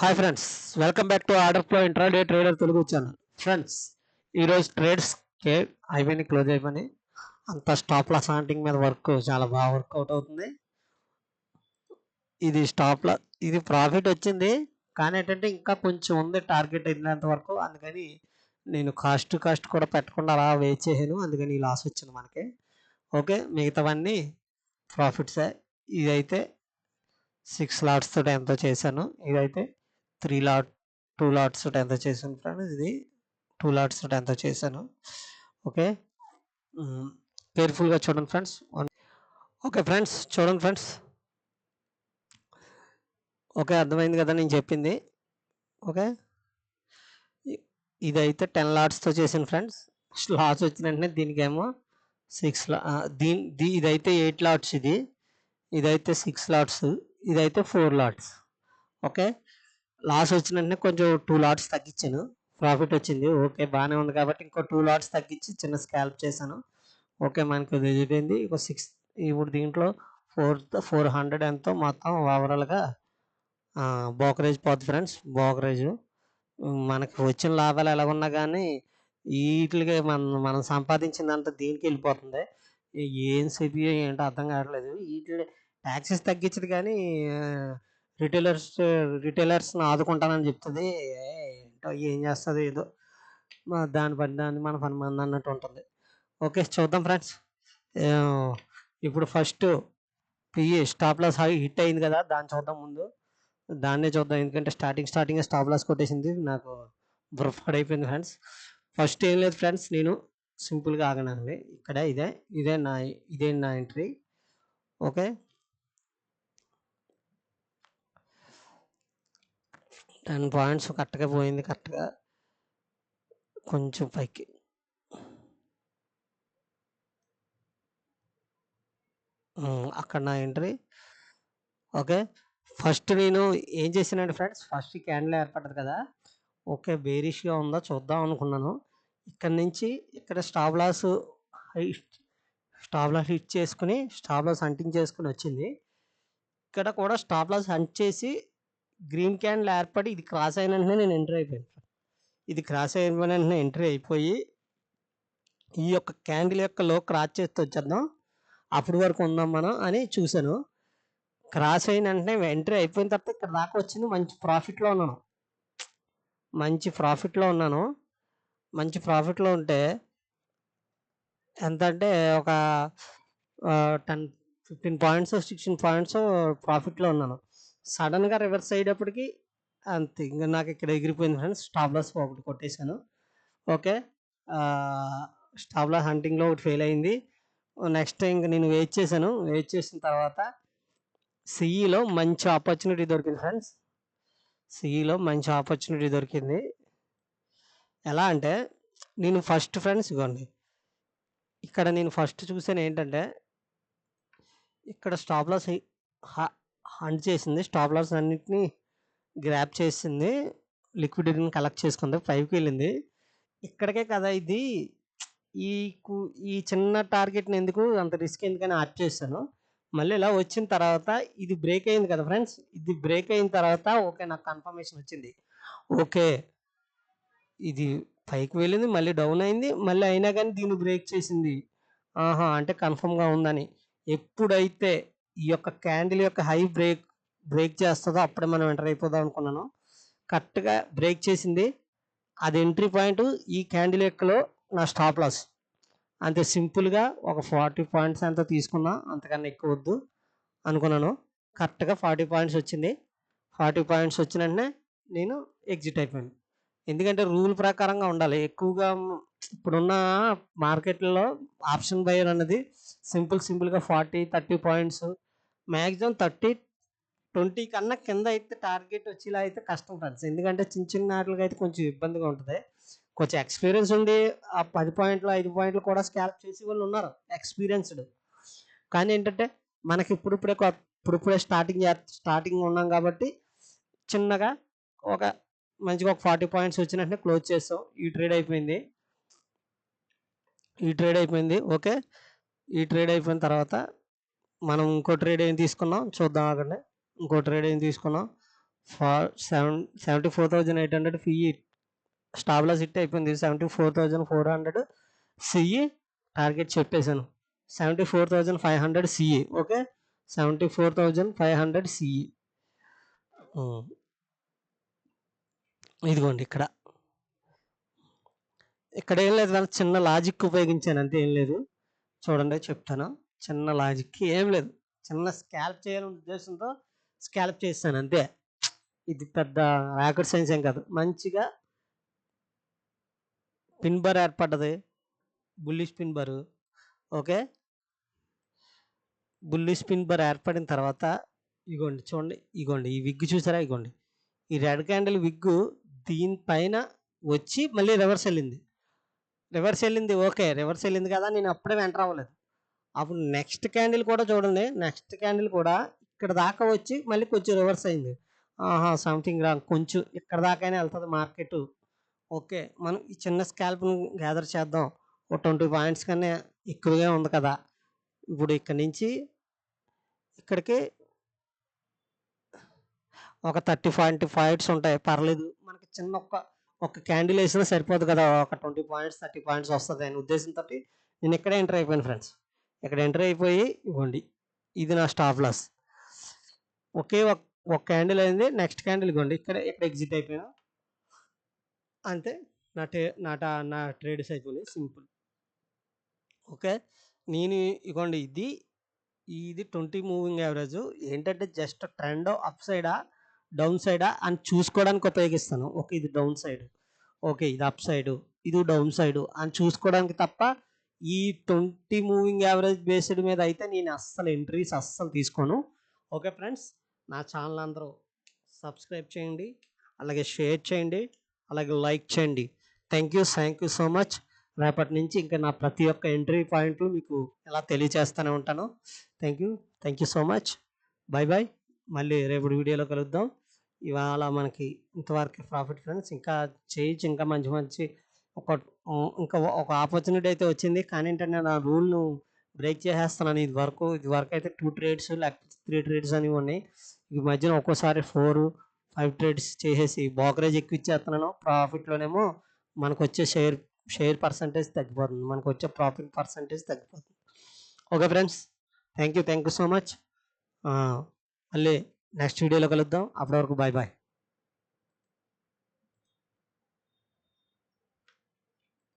Hi friends, welcome back to order flow intraday trader Telugu channel. Friends, ఈరోజు ట్రేడ్స్కి అయిపోయినాయి, close అయిపోయినాయి. అంత స్టాప్ లాస్ హంటింగ్ మీద వర్క్ చాలా బాగా వర్కౌట్ అవుతుంది. ఇది స్టాప్ లాస్, ఇది ప్రాఫిట్ వచ్చింది, కానీ ఏంటంటే ఇంకా కొంచెం ఉంది టార్గెట్ అయినంత వరకు. అందుకని నేను కాస్ట్ కూడా పెట్టకుండా అలా వెయిట్ చేశాను. అందుకని ఈ లాస్ వచ్చింది మనకి. ఓకే, మిగతావన్నీ ప్రాఫిట్సే. ఇదైతే 6 లాట్స్ తోటి ఎంతో చేశాను. ఇదైతే 2 లాట్స్ తోటి ఎంతో చేశాను ఫ్రెండ్స్. ఇది 2 లాట్స్ తోటి ఎంతో చేశాను. ఓకే, కేర్ఫుల్గా చూడండి ఫ్రెండ్స్. ఓకే ఫ్రెండ్స్, చూడండి ఫ్రెండ్స్. ఓకే, అర్థమైంది కదా నేను చెప్పింది. ఓకే, ఇదైతే 10 లాట్స్తో చేశాను ఫ్రెండ్స్. లాట్స్ వచ్చిన వెంటనే దీనికేమో 6 ఇదైతే 8 లాట్స్, ఇదైతే 6 లాట్స్, ఇదైతే 4 లాట్స్. ఓకే, లాస్ వచ్చిన వెంటనే కొంచెం 2 లాట్స్ తగ్గించాను, ప్రాఫిట్ వచ్చింది. ఓకే, బాగానే ఉంది కాబట్టి ఇంకో 2 లాట్స్ తగ్గించి చిన్న స్కాల్ప్ చేశాను. ఓకే, మనకి ఎదిపోయింది. ఇంకో 6, ఇప్పుడు దీంట్లో 400 ఎంతో మొత్తం ఓవరాల్గా బ్రోకరేజ్ పోతుంది ఫ్రెండ్స్. బ్రోకరేజ్ మనకి వచ్చిన లాభాలు ఎలాగున్నా కానీ వీటికి మనం సంపాదించిందంతా దీనికి వెళ్ళిపోతుంది. ఏం సిబిఐ ఏంటో అర్థం కావట్లేదు. వీటి ట్యాక్సెస్ తగ్గించదు కానీ రిటైలర్స్ని ఆదుకుంటానని చెప్తుంది. ఏంటో ఏం చేస్తుంది, ఏదో దాన్ని మన పని మంది అన్నట్టు ఉంటుంది. ఓకే, చూద్దాం ఫ్రెండ్స్. ఇప్పుడు first PE stop loss hit అయింది కదా, దాన్ని చూద్దాం. ముందు దాన్నే చూద్దాం, ఎందుకంటే స్టార్టింగ్ స్టాప్ లాస్ కొట్టేసింది, నాకు బుర్రపాడైపోయింది ఫ్రెండ్స్. ఫస్ట్ ఏం లేదు ఫ్రెండ్స్, నేను సింపుల్గా ఆగనండి ఇక్కడ. ఇదే నా ఎంట్రీ. ఓకే, 10 పాయింట్స్ కరెక్ట్గా పోయింది, కరెక్ట్గా కొంచెం పైకి. అక్కడ నా ఎంట్రీ. ఓకే, ఫస్ట్ నేను ఏం చేశానంటే ఫ్రెండ్స్, ఫస్ట్ క్యాండిల్ ఏర్పడ్డది కదా. ఓకే, బేరిష్గా ఉందో చూద్దాం అనుకున్నాను. ఇక్కడ నుంచి ఇక్కడ స్టాప్ లాస్ హిట్ చేసుకుని స్టాప్ లాస్ హంటింగ్ చేసుకుని వచ్చింది. ఇక్కడ కూడా స్టాప్ లాస్ హంట్ చేసి గ్రీన్ క్యాండిల్ ఏర్పడి ఇది క్రాస్ అయిన వెంటనే నేను ఎంట్రీ అయిపోయాను. ఇది క్రాస్ అయిన వెంటనే ఎంట్రీ అయిపోయి ఈ యొక్క క్యాండిల్ యొక్క లో క్రాస్ చేస్తే వచ్చేద్దాం, అప్పటి వరకు ఉందాం మనం అని చూశాను. క్రాస్ అయిన వెంటనే ఎంట్రీ అయిపోయిన తర్వాత ఇక్కడ దాకా వచ్చింది. మంచి ప్రాఫిట్లో ఉంటే ఎంత అంటే ఒక 10-15 పాయింట్స్ 16 పాయింట్స్ ప్రాఫిట్లో ఉన్నాను. సడన్గా రివర్స్ అయ్యేటప్పటికి అంతే, ఇంకా నాకు ఇక్కడ ఎగిరిపోయింది ఫ్రెండ్స్. స్టాప్ లాస్ ఒకటి కొట్టేశాను. ఓకే, స్టాప్ లాస్ హంటింగ్లో ఒకటి ఫెయిల్ అయింది. నెక్స్ట్ ఇంకా నేను వెయిట్ చేసిన తర్వాత సిఈలో మంచి ఆపర్చునిటీ దొరికింది ఫ్రెండ్స్. ఎలా అంటే నేను ఫస్ట్ ఫ్రెండ్స్ ఇవ్వండి, ఇక్కడ నేను ఫస్ట్ చూసాను ఏంటంటే ఇక్కడ స్టాప్ లాస్ హంట్ చేసింది, స్టాప్ లాస్ అన్నిటిని గ్రాప్ చేసింది, లిక్విడిటీని కలెక్ట్ చేసుకుంది, 5కి వెళ్ళింది. ఇక్కడికే కదా ఇది, ఈ చిన్న టార్గెట్ని ఎందుకు అంత రిస్క్ ఎందుకని ఆప్ చేశాను. మళ్ళీ ఇలా వచ్చిన తర్వాత ఇది బ్రేక్ అయింది కదా ఫ్రెండ్స్. ఇది బ్రేక్ అయిన తర్వాత ఓకే, నాకు కన్ఫర్మేషన్ వచ్చింది. ఓకే, ఇది పైకి వెళ్ళింది, మళ్ళీ డౌన్ అయింది, మళ్ళీ అయినా కానీ దీన్ని బ్రేక్ చేసింది. అంటే కన్ఫర్మ్గా ఉందని. ఎప్పుడైతే ఈ యొక్క క్యాండిల్ యొక్క హై బ్రేక్ చేస్తుందో అప్పుడే మనం ఎంటర్ అయిపోదాం అనుకున్నాను. కరెక్ట్గా బ్రేక్ చేసింది, అది ఎంట్రీ పాయింట్. ఈ క్యాండిల్ యొక్కలో నా స్టాప్ లాస్ అంతే సింపుల్గా ఒక 40 పాయింట్స్ అంతా తీసుకున్నా, అంతకన్నా ఎక్కువ వద్దు అనుకున్నాను. కరెక్ట్గా 40 పాయింట్స్ వచ్చింది. 40 పాయింట్స్ వచ్చిన వెంటనే నేను ఎగ్జిట్ అయిపోయాను. ఎందుకంటే రూల్ ప్రకారంగా ఉండాలి. ఎక్కువగా ఇప్పుడున్న మార్కెట్లో ఆప్షన్ బయర్ అన్నది సింపుల్గా 40-30 పాయింట్స్, మ్యాక్సిమం 30-20 కన్నా కింద అయితే టార్గెట్ వచ్చేలా అయితే కష్టం ఫ్రెండ్స్. ఎందుకంటే చిన్న వాటికి అయితే కొంచెం ఇబ్బందిగా ఉంటుంది. కొంచెం ఎక్స్పీరియన్స్ ఉండి ఆ 10 పాయింట్లు 5 పాయింట్లు కూడా స్కాల్ప్ చేసే వాళ్ళు ఉన్నారు, ఎక్స్పీరియన్స్డ్. కానీ ఏంటంటే మనకి ఇప్పుడిప్పుడే స్టార్టింగ్ ఉన్నాం కాబట్టి చిన్నగా మంచిగా ఒక 40 పాయింట్స్ వచ్చినట్టు క్లోజ్ చేస్తాం. ఈ ట్రేడ్ అయిపోయింది. ఓకే, ఈ ట్రేడ్ అయిపోయిన తర్వాత మనం ఇంకో ట్రేడ్ ఏం తీసుకున్నాం చూద్దాం. అక్కడనే ఇంకో ట్రేడ్ ఏం తీసుకున్నాం. ఫార్ 74,800 ఫిఈ స్టాప్ లాస్ హిట్ అయిపోయింది. 74,400 సిఈ టార్గెట్ చెప్పేశాను. 74,500 సిఈ. Okay, 74,500 CE. ఇదిగోండి ఇక్కడ ఏం లేదు, చిన్న లాజిక్ ఉపయోగించాను అంతే, ఏం లేదు. చూడండి చెప్తాను. చిన్న లాజిక్ ఏం లేదు, చిన్న స్కాల్ప్ చేయాలనే ఉద్దేశంతో స్కాల్ప్ చేస్తాను అంతే. ఇది పెద్ద రాకెట్ సైన్స్ ఏం కాదు. మంచిగా పిన్ బార్ ఏర్పడ్డది, bullish pin bar. Okay, bullish pin bar ఏర్పడిన తర్వాత ఇగోండి చూడండి, ఇగోండి ఈ విగ్ చూసారా, ఇగోండి ఈ రెడ్ క్యాండిల్ విగ్ దీనిపైన వచ్చి మళ్ళీ రివర్స్ వెళ్ళింది. ఓకే, రివర్స్ వెళ్ళింది కదా, నేను అప్పుడే ఎంటర్ అవ్వలేదు. అప్పుడు నెక్స్ట్ క్యాండిల్ కూడా చూడండి, నెక్స్ట్ క్యాండిల్ కూడా ఇక్కడ దాకా వచ్చి మళ్ళీ కొంచెం రివర్స్ అయింది. సంథింగ్ రాంగ్, కొంచెం ఇక్కడ దాకానే వెళ్తుంది మార్కెట్. ఓకే, మనం ఈ చిన్న స్కాల్ప్ని గ్యాదర్ చేద్దాం. ఒక 20 పాయింట్స్ కన్నా ఎక్కువగా ఉంది కదా. ఇప్పుడు ఇక్కడ నుంచి ఇక్కడికి ఒక 30 పాయింట్స్ ఉంటాయి, పర్లేదు. మనకి చిన్న ఒక క్యాండిల్ వేసినా సరిపోదు కదా, ఒక 20 పాయింట్స్ 30 పాయింట్స్ వస్తుంది అనే ఉద్దేశంతో నేను ఇక్కడే ఎంటర్ అయిపోయాను ఫ్రెండ్స్. ఇక్కడ ఎంటర్ అయిపోయి ఇవ్వండి, ఇది నా స్టాప్ లాస్. ఒకే ఒక క్యాండిల్ అయింది, నెక్స్ట్ క్యాండిల్ ఇవ్వండి ఇక్కడ ఎగ్జిట్ అయిపోయాను అంతే. నా ట్రేడ్స్ అయిపోయినాయి, సింపుల్. ఓకే, నేను ఇవ్వండి ఇది 20 మూవింగ్ యావరేజ్ ఏంటంటే జస్ట్ ట్రెండ్ అప్ సైడా డౌన్ సైడా అని చూసుకోవడానికి ఉపయోగిస్తాను. ఓకే, ఇది డౌన్ సైడ్, ఓకే ఇది అప్ సైడ్, ఇది డౌన్ సైడ్ అని చూసుకోవడానికి తప్ప ఈ 20 మూవింగ్ యావరేజ్ బేస్డ్ మీద అయితే నేను ఎంట్రీస్ అస్సలు తీసుకోను. ఓకే ఫ్రెండ్స్, నా ఛానల్ అందరూ సబ్స్క్రైబ్ చేయండి, అలాగే షేర్ చేయండి, అలాగే లైక్ చేయండి. Thank you so much. రేపటి నుంచి ఇంకా నా ప్రతి ఒక్క ఎంట్రీ పాయింట్లు మీకు ఎలా తెలియచేస్తూనే ఉంటాను. Thank you so much. Bye. మళ్ళీ రేపటి వీడియోలో కలుద్దాం. ఇవాళ మనకి ఇంతవరకు ప్రాఫిట్ ఫ్రెండ్స్. ఇంకా చేయొచ్చు, ఇంకా మంచి ఇంకా ఒక ఆపర్చునిటీ అయితే వచ్చింది, కానీ ఏంటంటే నా రూల్ను బ్రేక్ చేసేస్తున్నాను. ఇది వరకు అయితే 2 ట్రేడ్స్ లేకపోతే 3 ట్రేడ్స్ అని ఉన్నాయి. ఈ మధ్యన ఒక్కోసారి 4-5 ట్రేడ్స్ చేసేసి బ్రోకరేజ్ ఎక్కువ ఇచ్చేస్తున్నాను. ప్రాఫిట్లోనేమో మనకు వచ్చే షేర్ పర్సంటేజ్ తగ్గిపోతుంది, మనకు వచ్చే ప్రాఫిట్ పర్సంటేజ్ తగ్గిపోతుంది. Okay friends, thank you so much. మళ్ళీ నెక్స్ట్ వీడియోలో కలుద్దాం. అప్పటి వరకు బాయ్.